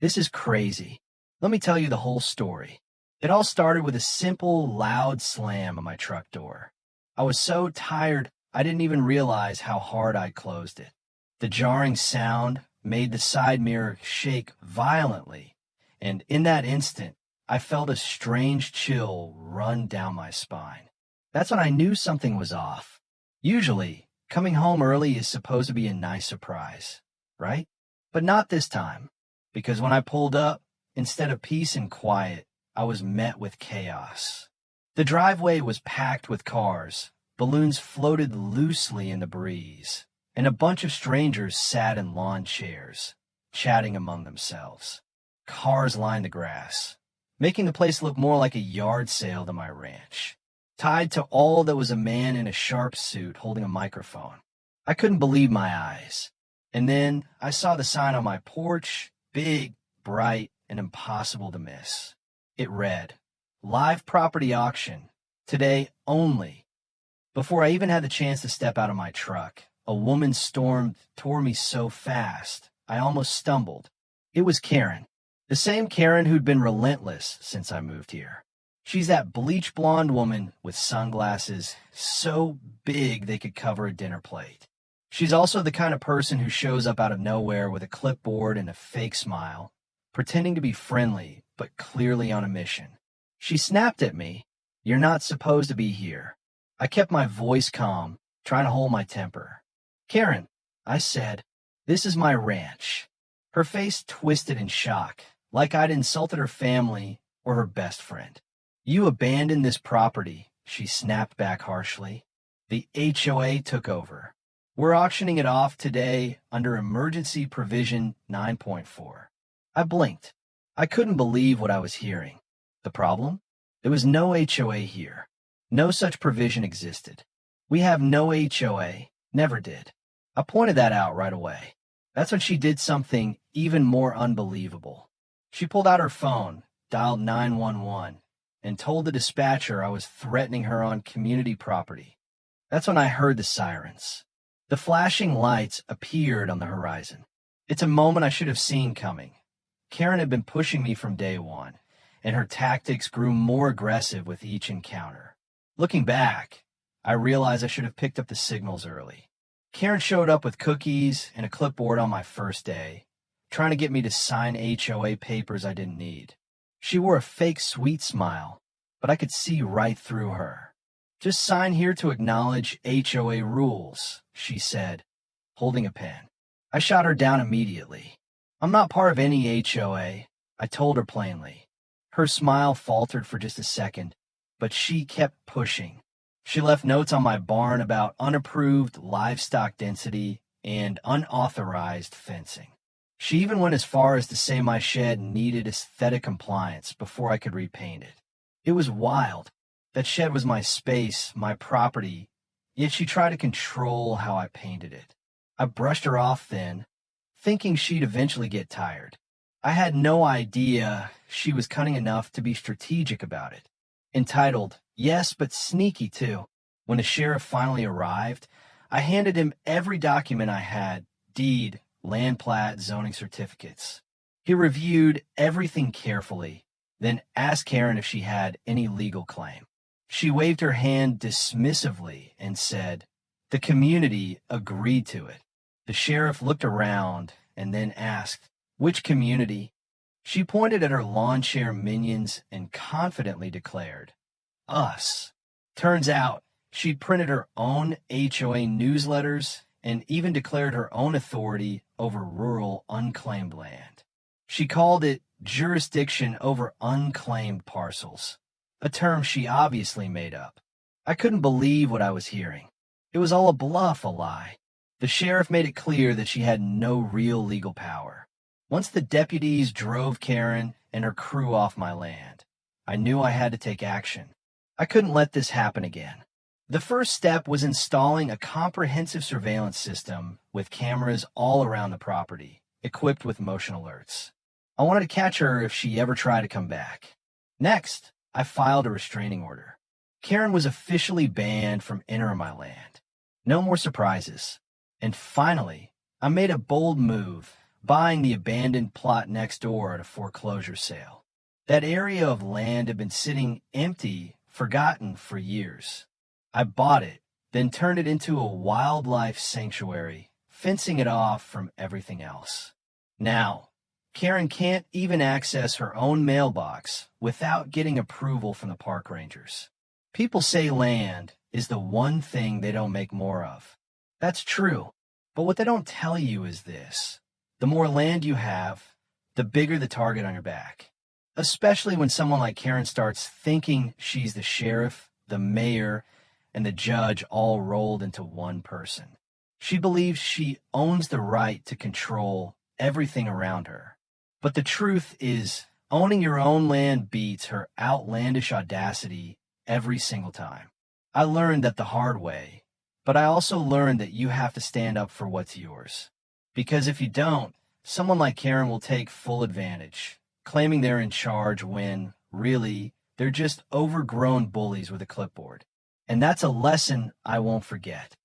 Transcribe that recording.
This is crazy. Let me tell you the whole story. It all started with a simple, loud slam on my truck door. I was so tired, I didn't even realize how hard I'd closed it. The jarring sound made the side mirror shake violently, and in that instant, I felt a strange chill run down my spine. That's when I knew something was off. Usually, coming home early is supposed to be a nice surprise, right? But not this time, because when I pulled up, instead of peace and quiet, I was met with chaos. The driveway was packed with cars, balloons floated loosely in the breeze, and a bunch of strangers sat in lawn chairs, chatting among themselves. Cars lined the grass, making the place look more like a yard sale than my ranch. Tied to all that was a man in a sharp suit holding a microphone. I couldn't believe my eyes. And then I saw the sign on my porch, big, bright, and impossible to miss. It read, "Live property auction, today only." Before I even had the chance to step out of my truck, a woman stormed toward me so fast, I almost stumbled. It was Karen, the same Karen who'd been relentless since I moved here. She's that bleach blonde woman with sunglasses so big they could cover a dinner plate. She's also the kind of person who shows up out of nowhere with a clipboard and a fake smile, pretending to be friendly, but clearly on a mission. She snapped at me, "You're not supposed to be here." I kept my voice calm, trying to hold my temper. "Karen," I said, "this is my ranch." Her face twisted in shock, like I'd insulted her family or her best friend. "You abandoned this property," she snapped back harshly. "The HOA took over. We're auctioning it off today under Emergency Provision 9.4. I blinked. I couldn't believe what I was hearing. The problem? There was no HOA here. No such provision existed. We have no HOA, never did. I pointed that out right away. That's when she did something even more unbelievable. She pulled out her phone, dialed 911, and told the dispatcher I was threatening her on community property. That's when I heard the sirens. The flashing lights appeared on the horizon. It's a moment I should have seen coming. Karen had been pushing me from day one, and her tactics grew more aggressive with each encounter. Looking back, I realized I should have picked up the signals early. Karen showed up with cookies and a clipboard on my first day, trying to get me to sign HOA papers I didn't need. She wore a fake sweet smile, but I could see right through her. "Just sign here to acknowledge HOA rules," she said, holding a pen. I shot her down immediately. "I'm not part of any HOA," I told her plainly. Her smile faltered for just a second, but she kept pushing. She left notes on my barn about unapproved livestock density and unauthorized fencing. She even went as far as to say my shed needed aesthetic compliance before I could repaint it. It was wild. That shed was my space, my property, yet she tried to control how I painted it. I brushed her off then, thinking she'd eventually get tired. I had no idea she was cunning enough to be strategic about it. Entitled, "Yes, but Sneaky Too." When the sheriff finally arrived, I handed him every document I had, deed, land plat, zoning certificates. He reviewed everything carefully, then asked Karen if she had any legal claim. She waved her hand dismissively and said, "The community agreed to it." The sheriff looked around and then asked, "Which community?" She pointed at her lawn chair minions and confidently declared, "Us." Turns out, she'd printed her own HOA newsletters and even declared her own authority over rural unclaimed land. She called it jurisdiction over unclaimed parcels, a term she obviously made up. I couldn't believe what I was hearing. It was all a bluff, a lie. The sheriff made it clear that she had no real legal power. Once the deputies drove Karen and her crew off my land, I knew I had to take action. I couldn't let this happen again. The first step was installing a comprehensive surveillance system with cameras all around the property, equipped with motion alerts. I wanted to catch her if she ever tried to come back. Next, I filed a restraining order. Karen was officially banned from entering my land. No more surprises. And finally, I made a bold move, buying the abandoned plot next door at a foreclosure sale. That area of land had been sitting empty, forgotten for years. I bought it, then turned it into a wildlife sanctuary, fencing it off from everything else. Now, Karen can't even access her own mailbox without getting approval from the park rangers. People say land is the one thing they don't make more of. That's true. But what they don't tell you is this. The more land you have, the bigger the target on your back. Especially when someone like Karen starts thinking she's the sheriff, the mayor, and the judge all rolled into one person. She believes she owns the right to control everything around her. But the truth is, owning your own land beats her outlandish audacity every single time. I learned that the hard way, but I also learned that you have to stand up for what's yours. Because if you don't, someone like Karen will take full advantage, claiming they're in charge when, really, they're just overgrown bullies with a clipboard. And that's a lesson I won't forget.